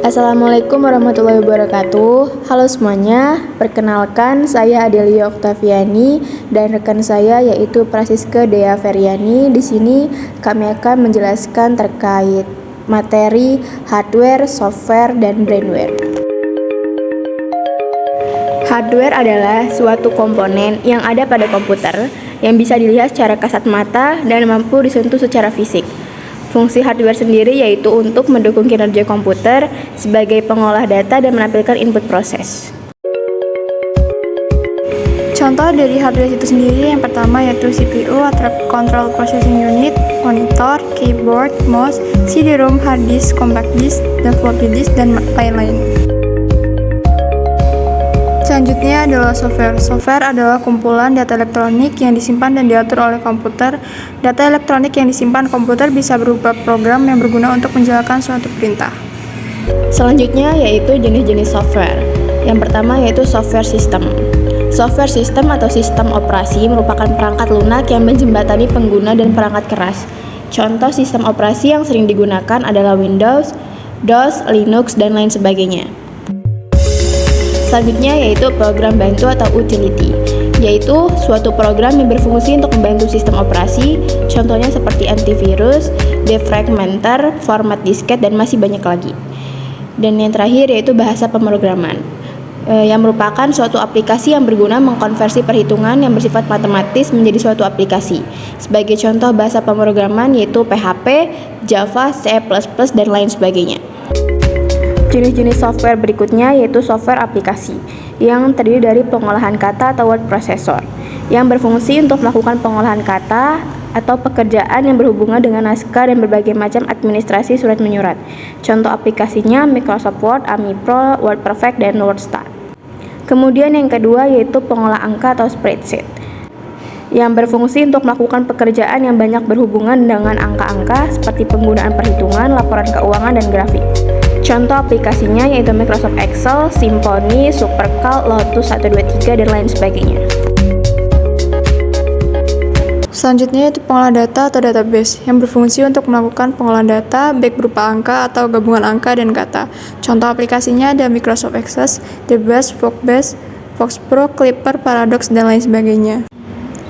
Assalamualaikum warahmatullahi wabarakatuh. Halo semuanya, perkenalkan saya Adelia Oktaviani dan rekan saya yaitu Prasiska Dea Feryani. Di sini kami akan menjelaskan terkait materi hardware, software, dan brainware. Hardware adalah suatu komponen yang ada pada komputer yang bisa dilihat secara kasat mata dan mampu disentuh secara fisik. Fungsi hardware sendiri yaitu untuk mendukung kinerja komputer sebagai pengolah data dan menampilkan input proses. Contoh dari hardware itu sendiri yang pertama yaitu CPU atau Control Processing Unit, monitor, keyboard, mouse, CD-ROM, hard disk, compact disk, dan floppy disk, dan lain-lain. Selanjutnya adalah software. Software adalah kumpulan data elektronik yang disimpan dan diatur oleh komputer. Data elektronik yang disimpan komputer bisa berupa program yang berguna untuk menjalankan suatu perintah. Selanjutnya yaitu jenis-jenis software. Yang pertama yaitu software system. Software system atau sistem operasi merupakan perangkat lunak yang menjembatani pengguna dan perangkat keras. Contoh sistem operasi yang sering digunakan adalah Windows, DOS, Linux, dan lain sebagainya. Selanjutnya yaitu program bantu atau utility, yaitu suatu program yang berfungsi untuk membantu sistem operasi, contohnya seperti antivirus, defragmenter, format disket, dan masih banyak lagi. Dan yang terakhir yaitu bahasa pemrograman, yang merupakan suatu aplikasi yang berguna mengkonversi perhitungan yang bersifat matematis menjadi suatu aplikasi. Sebagai contoh bahasa pemrograman yaitu PHP, Java, C++, dan lain sebagainya. Jenis-jenis software berikutnya yaitu software aplikasi yang terdiri dari pengolahan kata atau word processor yang berfungsi untuk melakukan pengolahan kata atau pekerjaan yang berhubungan dengan naskah dan berbagai macam administrasi surat menyurat. Contoh aplikasinya Microsoft Word, AMI Pro, WordPerfect, dan WordStar. Kemudian yang kedua yaitu pengolah angka atau spreadsheet yang berfungsi untuk melakukan pekerjaan yang banyak berhubungan dengan angka-angka seperti penggunaan perhitungan, laporan keuangan, dan grafik. Contoh aplikasinya yaitu Microsoft Excel, Symfony, SuperCalc, Lotus 123, dan lain sebagainya. Selanjutnya yaitu pengolah data atau database yang berfungsi untuk melakukan pengolahan data baik berupa angka atau gabungan angka dan kata. Contoh aplikasinya ada Microsoft Access, DBase, Workbase, FoxPro, Clipper, Paradox, dan lain sebagainya.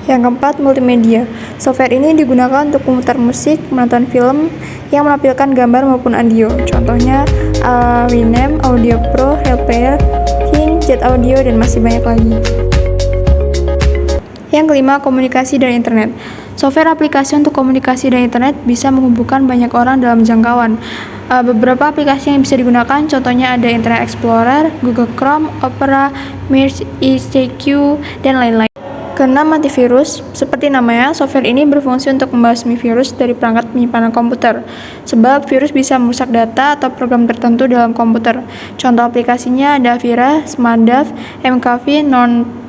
Yang keempat, multimedia. Software ini digunakan untuk memutar musik, menonton film yang menampilkan gambar maupun audio. Contohnya Winamp, Audio Pro, Real Player, King, Jet Audio, dan masih banyak lagi. Yang kelima, komunikasi dan internet. Software aplikasi untuk komunikasi dan internet bisa menghubungkan banyak orang dalam jangkauan. Beberapa aplikasi yang bisa digunakan contohnya ada Internet Explorer, Google Chrome, Opera, Mirch, ICQ, dan lain-lain. Keenam, antivirus. Seperti namanya, software ini berfungsi untuk membasmi virus dari perangkat penyimpanan komputer. Sebab virus bisa merusak data atau program tertentu dalam komputer. Contoh aplikasinya ada Avira, Smartdav, MKV,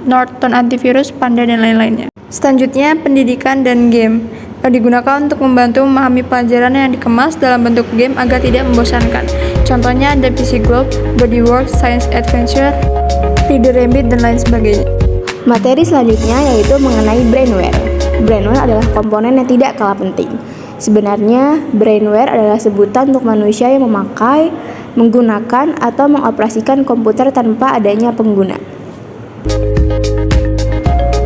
Norton Antivirus, Panda, dan lain-lainnya. Selanjutnya, pendidikan dan game. Digunakan untuk membantu memahami pelajaran yang dikemas dalam bentuk game agar tidak membosankan. Contohnya ada PC Globe, Bodyworks, Science Adventure, Reader Rabbit, dan lain sebagainya. Materi selanjutnya yaitu mengenai brainware. Brainware adalah komponen yang tidak kalah penting. Sebenarnya, brainware adalah sebutan untuk manusia yang memakai, menggunakan, atau mengoperasikan komputer tanpa adanya pengguna.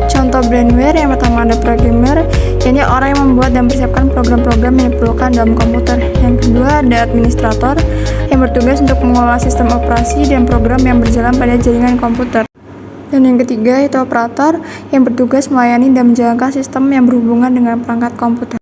Contoh brainware yang pertama ada programmer, yakni orang yang membuat dan mempersiapkan program-program yang diperlukan dalam komputer. Yang kedua ada administrator yang bertugas untuk mengelola sistem operasi dan program yang berjalan pada jaringan komputer. Dan yang ketiga itu operator yang bertugas melayani dan menjalankan sistem yang berhubungan dengan perangkat komputer.